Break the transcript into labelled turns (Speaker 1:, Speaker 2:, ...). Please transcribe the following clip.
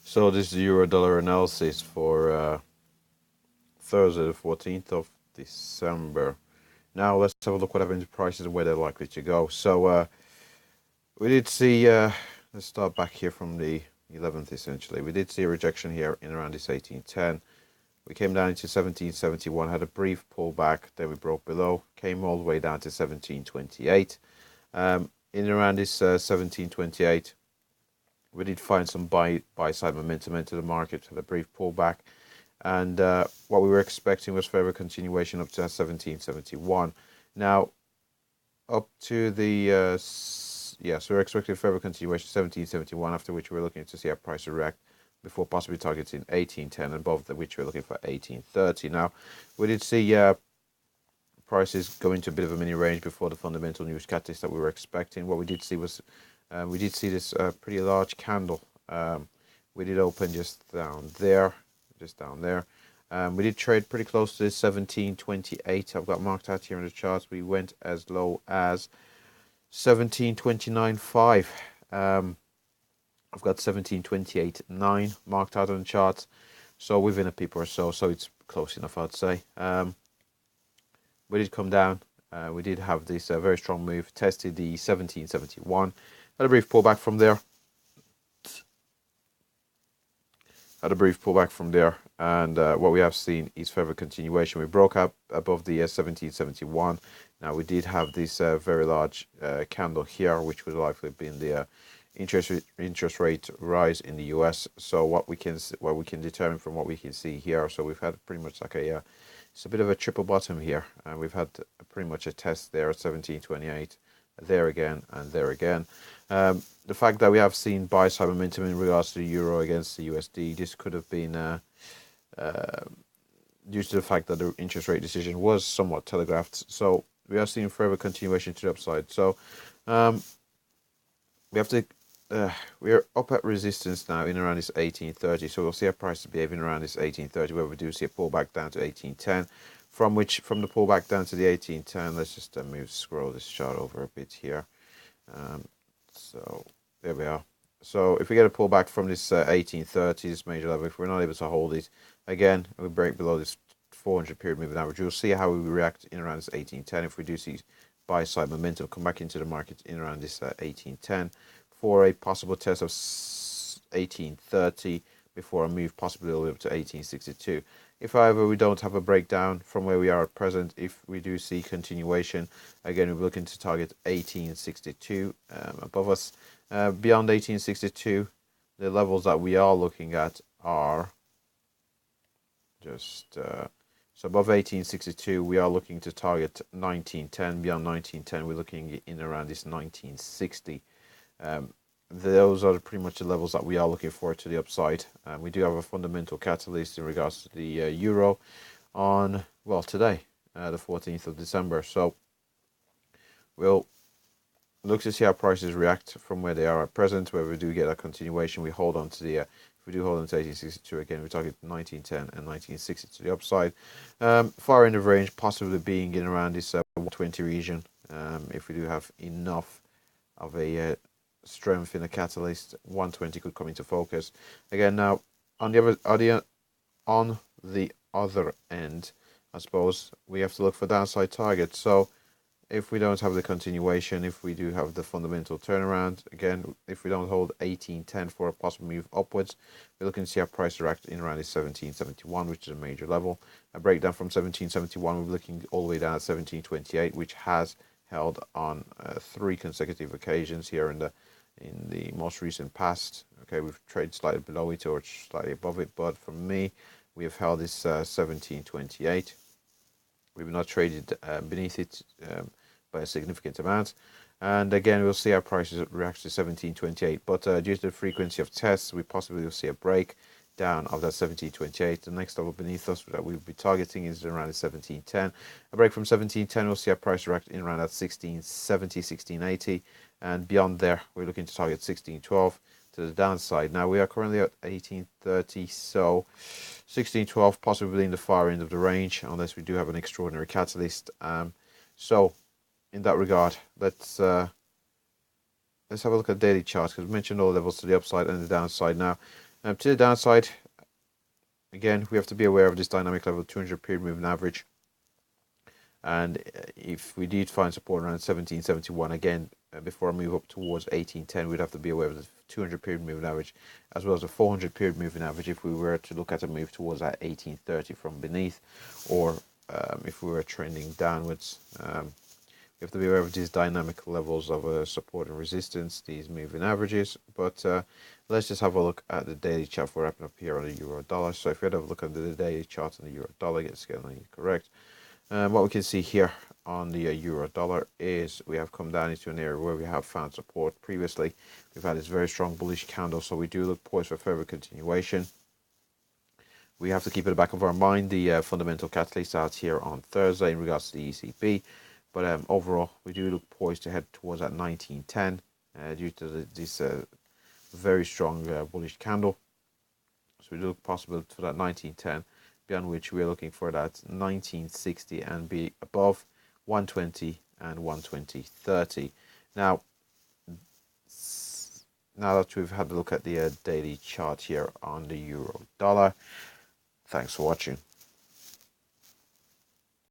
Speaker 1: So this is the euro dollar analysis for Thursday, the 14th of December. Now let's have a look what happened to prices and where they're likely to go. So we did see, let's start back here from the 11th essentially. We did see a rejection here in around this 1810. We came down into 1771, had a brief pullback, then we broke below, came all the way down to 1728. In around this 1728, we did find some buy side momentum into the market, had a brief pullback, and what we were expecting was further continuation up to 1771. Now, up to the so we're expecting further continuation 1771, after which we're looking to see our price react before possibly targeting 1810, above which we're looking for 1830. Now, we did see prices go into a bit of a mini range before the fundamental news catalyst that we were expecting. What we did see was we did see this pretty large candle. We did open just down there. We did trade pretty close to this 1728. I've got marked out here in the charts. We went as low as 1729.5. I've got 1728.9 marked out on the charts. So within a pip or so it's close enough, I'd say. We did come down. We did have this very strong move, tested the 1771. Had a brief pullback from there. And what we have seen is further continuation. We broke up above the 1771. Now we did have this very large candle here, which would likely have been the interest rate rise in the US. So what we can determine from what we can see here. So we've had pretty much like it's a bit of a triple bottom here. We've had pretty much a test there at 1728, there again, and there again. The fact that we have seen buy side momentum in regards to the euro against the USD, this could have been due to the fact that the interest rate decision was somewhat telegraphed. So we are seeing further continuation to the upside. So we're up at resistance now in around this 1830. So we'll see our prices behaving around this 1830, where we do see a pullback down to 1810. From the pullback down to the 1810, let's just scroll this chart over a bit here. So there we are. So if we get a pullback from this 1830, this major level, if we're not able to hold it again, we break below this 400 period moving average, you'll see how we react in around this 1810. If we do see buy side momentum come back into the market in around this 1810 for a possible test of 1830 before a move possibly all the way up to 1862. If, however, we don't have a breakdown from where we are at present, if we do see continuation, again, we're looking to target 1862 above us. Beyond 1862, the levels that we are looking at are just... so above 1862, we are looking to target 1910. Beyond 1910, we're looking in around this 1960. Those are pretty much the levels that we are looking for to the upside. We do have a fundamental catalyst in regards to the euro on, well, today, the 14th of December. So we'll look to see how prices react from where they are at present. Where we do get a continuation, we hold on to the, if we do hold on to 1862 again, we target 1910 and 1960 to the upside. Far end of range possibly being in around this 120 region. If we do have enough of a strength in the catalyst, 120 could come into focus again. Now on the other end, I suppose we have to look for downside targets. So if we don't have the continuation, if we do have the fundamental turnaround, again, if we don't hold 1810 for a possible move upwards, we're looking to see our price react in around 1771, which is a major level. A breakdown from 1771, we're looking all the way down at 1728, which has held on 3 consecutive occasions here in the most recent past. Okay, we've traded slightly below it or slightly above it, but for me, we have held this 1728. We've not traded beneath it by a significant amount. And again, we'll see our prices react to 1728. But due to the frequency of tests, we possibly will see a break down of that 1728. The next level beneath us that we'll be targeting is around the 1710. A break from 1710, we'll see our price react in around that 1670, 1680. And beyond there, we're looking to target 1612 to the downside. Now, we are currently at 1830, so 1612 possibly in the far end of the range, unless we do have an extraordinary catalyst. So, in that regard, let's have a look at daily charts, because we mentioned all levels to the upside and the downside. Now, To the downside, again, we have to be aware of this dynamic level 200 period moving average. And if we did find support around 1771 again, before I move up towards 1810, we'd have to be aware of the 200 period moving average, as well as the 400 period moving average if we were to look at a move towards that 1830 from beneath, or if we were trending downwards. We have to be aware of these dynamic levels of support and resistance, these moving averages. But let's just have a look at the daily chart for wrapping up here on the euro dollar. So if we have a look at the daily chart on the euro dollar, get scaling correct. What we can see here on the euro dollar is we have come down into an area where we have found support previously. We've had this very strong bullish candle, so we do look poised for further continuation. We have to keep in the back of our mind the fundamental catalyst out here on Thursday in regards to the ECB. But overall, we do look poised to head towards that 1910 due to this very strong bullish candle. So we do look possible for that 1910, beyond which we are looking for that 1960 and be above 120 and 120.30. Now that we've had a look at the daily chart here on the euro dollar, thanks for watching.